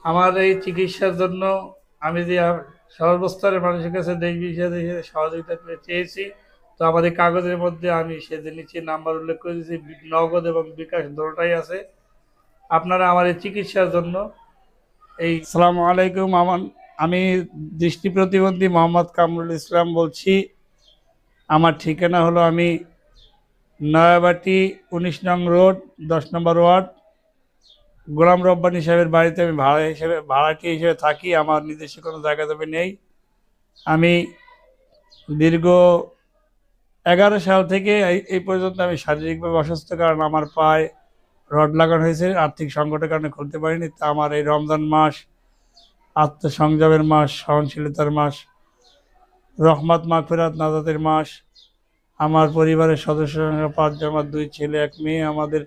আমার এই চিকিৎসার জন্য আমি যে সর্বস্তরের মানুষের কাছে দেশ বিদেশে সহযোগিতা চেয়েছি। তো আমাদের কাগজের মধ্যে আমি সেদিন নিচে নাম্বার উল্লেখ করে দিয়েছি, নগদ এবং বিকাশ দুটোটাই আছে। আপনারা আমার এই চিকিৎসার জন্য আসসালামু আলাইকুম। আমি দৃষ্টি প্রতিবন্ধী মোহাম্মদ কামরুল ইসলাম বলছি। আমার ঠিকানা হলো আমি নয়াবাটি ১৯ নং রোড ১০ নম্বর ওয়ার্ড গোলাম রব্বানী সাহেবের বাড়িতে আমি ভাড়াটিয়া হিসেবে থাকি। আমার নিজস্ব কোনো জায়গা জমি নেই। আমি দীর্ঘ ১১ সাল থেকে এই পর্যন্ত আমি শারীরিকভাবে অসুস্থ, কারণ আমার পায়ে রড লাগানো হয়েছে। আর্থিক সংকটের কারণে খুলতে পারিনি। তা আমার এই রমজান মাস আত্মসংযমের মাস, সহনশীলতার মাস, রহমত মাগফিরাত নাজাতের মাস। আমার পরিবারের সদস্য সংখ্যা ৫ জন, আমার 2 ছেলে 1 মেয়ে। আমাদের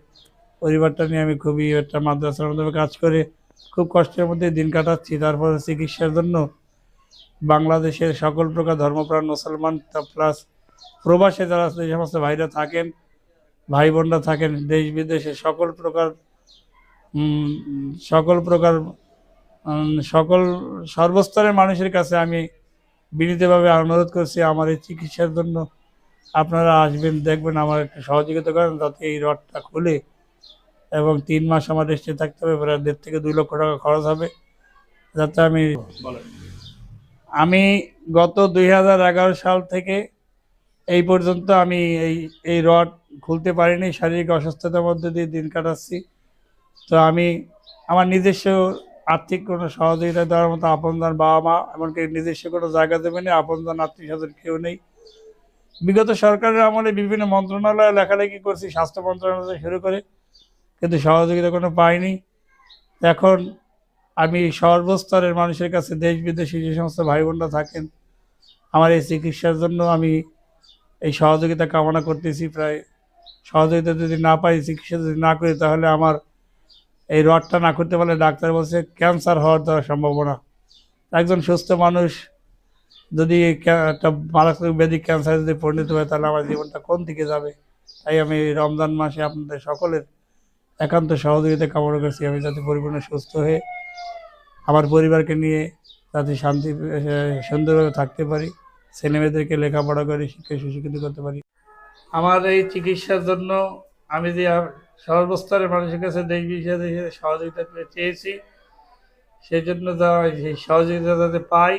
পরিবারটা নিয়ে আমি খুবই একটা মাদ্রাসার মাধ্যমে কাজ করে খুব কষ্টের মধ্যে দিন কাটাচ্ছি। তারপরে চিকিৎসার জন্য বাংলাদেশের সকল প্রকার ধর্মপ্রাণ মুসলমান প্লাস প্রবাসে যারা যে সমস্ত ভাইরা থাকেন, ভাই বোনরা থাকেন দেশ বিদেশে, সকল প্রকার সকল সর্বস্তরের মানুষের কাছে আমি বিনীতভাবে অনুরোধ করছি, আমার এই চিকিৎসার জন্য আপনারা আসবেন, দেখবেন, আমার একটু সহযোগিতা করেন যাতে এই রডটা খুলে। এবং 3 মাস আমার রেস্টে থাকতে হবে, প্রায় 1.5 থেকে 2 লক্ষ টাকা খরচ হবে। যাতে আমি গত 2011 সাল থেকে এই পর্যন্ত আমি এই রড খুলতে পারিনি। শারীরিক অসুস্থতার মধ্যে দিয়ে দিন কাটাচ্ছি। তো আমি আমার নিজস্ব আর্থিক কোনো সহযোগিতা দেওয়ার মতো আপনজন বাবা মা, এমনকি নিজস্ব কোনো জায়গা দেবে না, আপনজন আত্মীয় স্বজন কেউ নেই। বিগত সরকারের আমলে বিভিন্ন মন্ত্রণালয়ে লেখালেখি করছি, স্বাস্থ্য মন্ত্রণালয় শুরু করে, কিন্তু সহযোগিতা কোনো পাইনি। এখন আমি সর্বস্তরের মানুষের কাছে দেশ বিদেশে যে সমস্ত ভাই বোনরা থাকেন, আমার এই চিকিৎসার জন্য আমি এই সহযোগিতা কামনা করতেছি। প্রায় সহযোগিতা যদি না পাই, চিকিৎসা যদি না করি, তাহলে আমার এই রডটা না করতে পারলে ডাক্তার বলছে ক্যান্সার হওয়ার দেওয়ার সম্ভাবনা। একজন সুস্থ মানুষ যদি একটা মারাত্মক ব্যাধি ক্যান্সার যদি পরিণত হয়, তাহলে আমার জীবনটা কোন দিকে যাবে। তাই আমি রমজান মাসে আপনাদের সকলের একান্ত সহযোগিতা কামনা করছি, আমি যাতে পরিপূর্ণ সুস্থ হয়ে আমার পরিবারকে নিয়ে যাতে সুন্দরভাবে থাকতে পারি, ছেলেমেয়েদেরকে লেখাপড়া করে শিক্ষায় সুশিক্ষিত করতে পারি। আমার এই চিকিৎসার জন্য আমি যে সর্বস্তরের মানুষের কাছে দেশ বিদেশে সহযোগিতা চেয়েছি, সেই জন্য সেই সহযোগিতা যাতে পাই।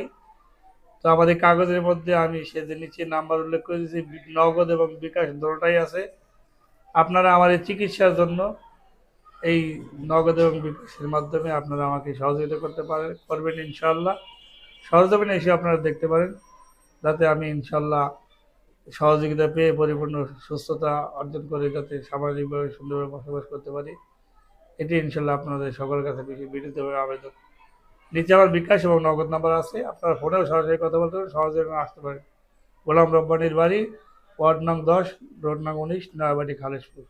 তো আমাদের কাগজের মধ্যে আমি সেদিন নিচে নাম্বার উল্লেখ করে দিয়েছি, নগদ এবং বিকাশ দুটোটাই আছে। আপনারা আমার এই চিকিৎসার জন্য এই নগদ এবং বিকাশের মাধ্যমে আপনারা আমাকে সহযোগিতা করবেন ইনশাল্লাহ। সরজমিনে এসে আপনারা দেখতে পারেন, যাতে আমি ইনশাল্লাহ সহযোগিতা পেয়ে পরিপূর্ণ সুস্থতা অর্জন করে যাতে সামাজিকভাবে সুন্দরভাবে বসবাস করতে পারি। এটি ইনশাল্লাহ আপনাদের সকলের কাছে বেশি বিনীতভাবে আবেদন। নিচে আমার বিকাশ এবং নগদ নাম্বার আছে, আপনারা ফোনেও সরাসরি কথা বলতে পারেন, সহজে আসতে পারেন। গোলাম রব্বানির বাড়ি, ওয়ার্ড নং 10, রোড নং 19, নয়াবাটি, খালেশপুর।